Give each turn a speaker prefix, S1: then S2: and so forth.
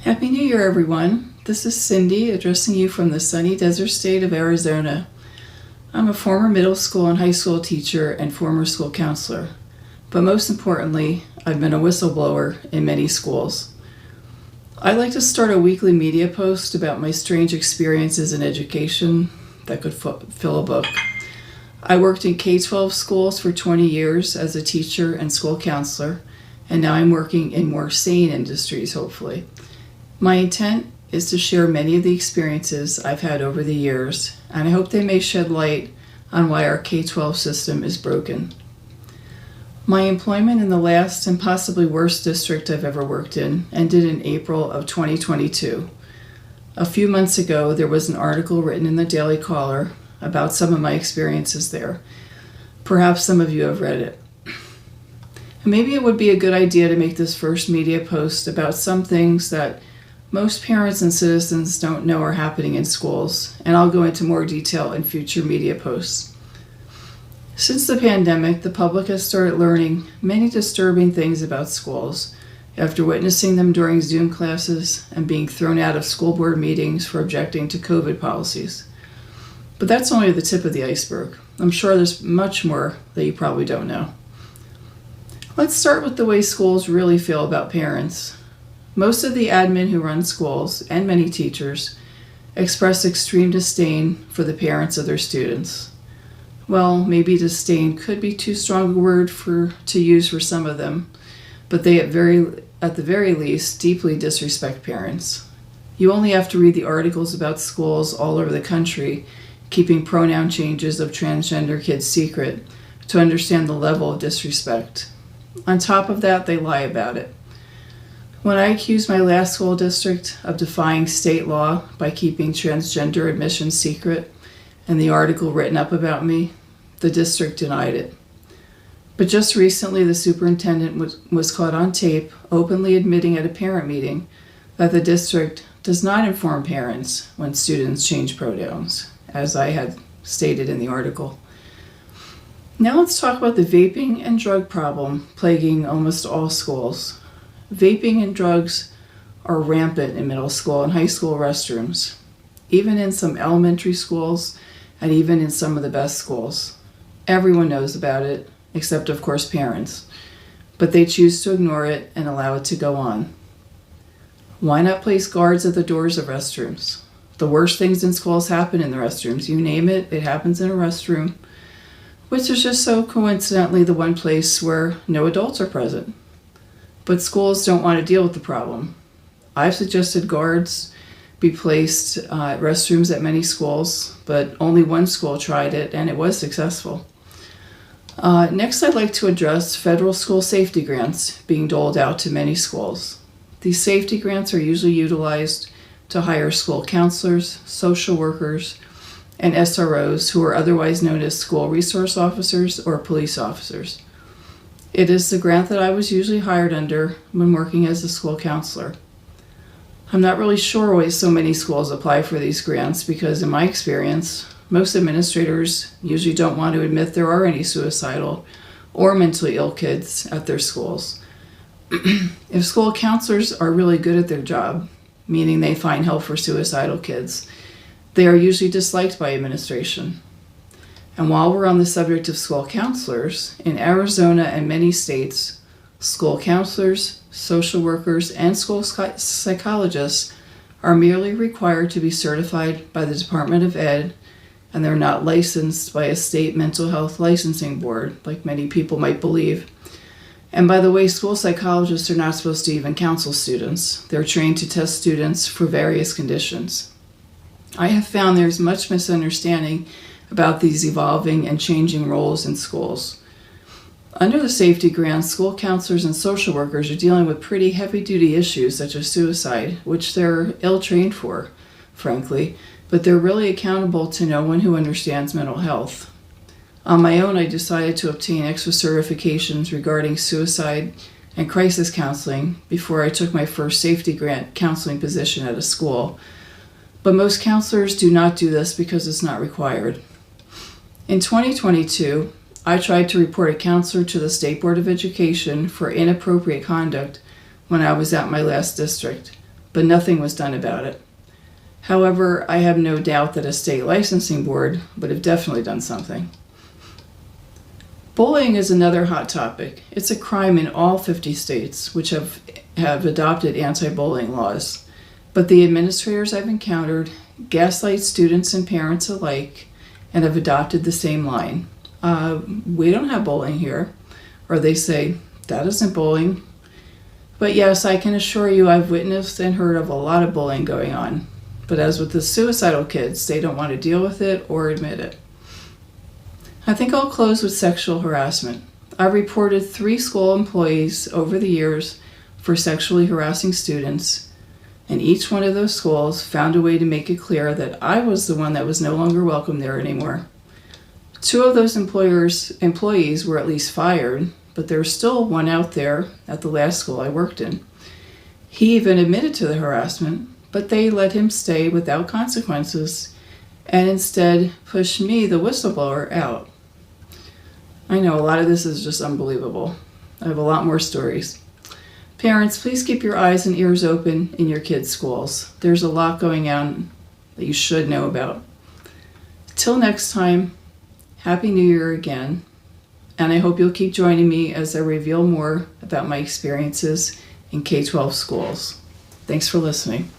S1: Happy New Year, everyone. This is Cindy addressing you from the sunny desert state of Arizona. I'm a former middle school and high school teacher and former school counselor. But most importantly, I've been a whistleblower in many schools. I'd like to start a weekly media post about my strange experiences in education that could fill a book. I worked in K12 schools for 20 years as a teacher and school counselor, and now I'm working in more sane industries, hopefully. My intent is to share many of the experiences I've had over the years, and I hope they may shed light on why our K12 system is broken. My employment in the last and possibly worst district I've ever worked in ended in April of 2022. A few months ago, there was an article written in the Daily Caller about some of my experiences there. Perhaps some of you have read it. And maybe it would be a good idea to make this first media post about some things that most parents and citizens don't know are happening in schools, and I'll go into more detail in future media posts. Since the pandemic, the public has started learning many disturbing things about schools after witnessing them during Zoom classes and being thrown out of school board meetings for objecting to COVID policies. But that's only the tip of the iceberg. I'm sure there's much more that you probably don't know. Let's start with the way schools really feel about parents. Most of the admin who run schools, and many teachers, express extreme disdain for the parents of their students. Well, maybe disdain could be too strong a word to use for some of them, but they at the very least deeply disrespect parents. You only have to read the articles about schools all over the country keeping pronoun changes of transgender kids secret to understand the level of disrespect. On top of that, they lie about it. When I accused my last school district of defying state law by keeping transgender admissions secret, and the article written up about me, the district denied it. But just recently, the superintendent was caught on tape openly admitting at a parent meeting that the district does not inform parents when students change pronouns, as I had stated in the article. Now let's talk about the vaping and drug problem plaguing almost all schools. Vaping and drugs are rampant in middle school and high school restrooms, even in some elementary schools and even in some of the best schools. Everyone knows about it, except of course parents, but they choose to ignore it and allow it to go on. Why not place guards at the doors of restrooms? The worst things in schools happen in the restrooms. You name it, it happens in a restroom, which is just so coincidentally the one place where no adults are present. But schools don't want to deal with the problem. I've suggested guards be placed at restrooms at many schools, but only one school tried it and it was successful. Next, I'd like to address federal school safety grants being doled out to many schools. These safety grants are usually utilized to hire school counselors, social workers, and SROs who are otherwise known as school resource officers or police officers. It is the grant that I was usually hired under when working as a school counselor. I'm not really sure why so many schools apply for these grants because in my experience, most administrators usually don't want to admit there are any suicidal or mentally ill kids at their schools. If school counselors are really good at their job, meaning they find help for suicidal kids, they are usually disliked by administration. And while we're on the subject of school counselors, in Arizona and many states, school counselors, social workers, and school psychologists are merely required to be certified by the Department of Ed, and they're not licensed by a state mental health licensing board, like many people might believe. And by the way, school psychologists are not supposed to even counsel students. They're trained to test students for various conditions. I have found there's much misunderstanding about these evolving and changing roles in schools. Under the safety grants, school counselors and social workers are dealing with pretty heavy-duty issues such as suicide, which they're ill-trained for, frankly, but they're really accountable to no one who understands mental health. On my own, I decided to obtain extra certifications regarding suicide and crisis counseling before I took my first safety grant counseling position at a school, but most counselors do not do this because it's not required. In 2022, I tried to report a counselor to the State Board of Education for inappropriate conduct when I was at my last district, but nothing was done about it. However, I have no doubt that a state licensing board would have definitely done something. Bullying is another hot topic. It's a crime in all 50 states, which have adopted anti-bullying laws. But the administrators I've encountered gaslight students and parents alike and have adopted the same line. We don't have bullying here. Or they say, that isn't bullying. But yes, I can assure you I've witnessed and heard of a lot of bullying going on. But as with the suicidal kids, they don't want to deal with it or admit it. I think I'll close with sexual harassment. I reported 3 school employees over the years for sexually harassing students, and each one of those schools found a way to make it clear that I was the one that was no longer welcome there anymore. 2 of those employees were at least fired, but there's still one out there at the last school I worked in. He even admitted to the harassment, but they let him stay without consequences and instead pushed me, the whistleblower, out. I know a lot of this is just unbelievable. I have a lot more stories. Parents, please keep your eyes and ears open in your kids' schools. There's a lot going on that you should know about. Till next time, Happy New Year again, and I hope you'll keep joining me as I reveal more about my experiences in K12 schools. Thanks for listening.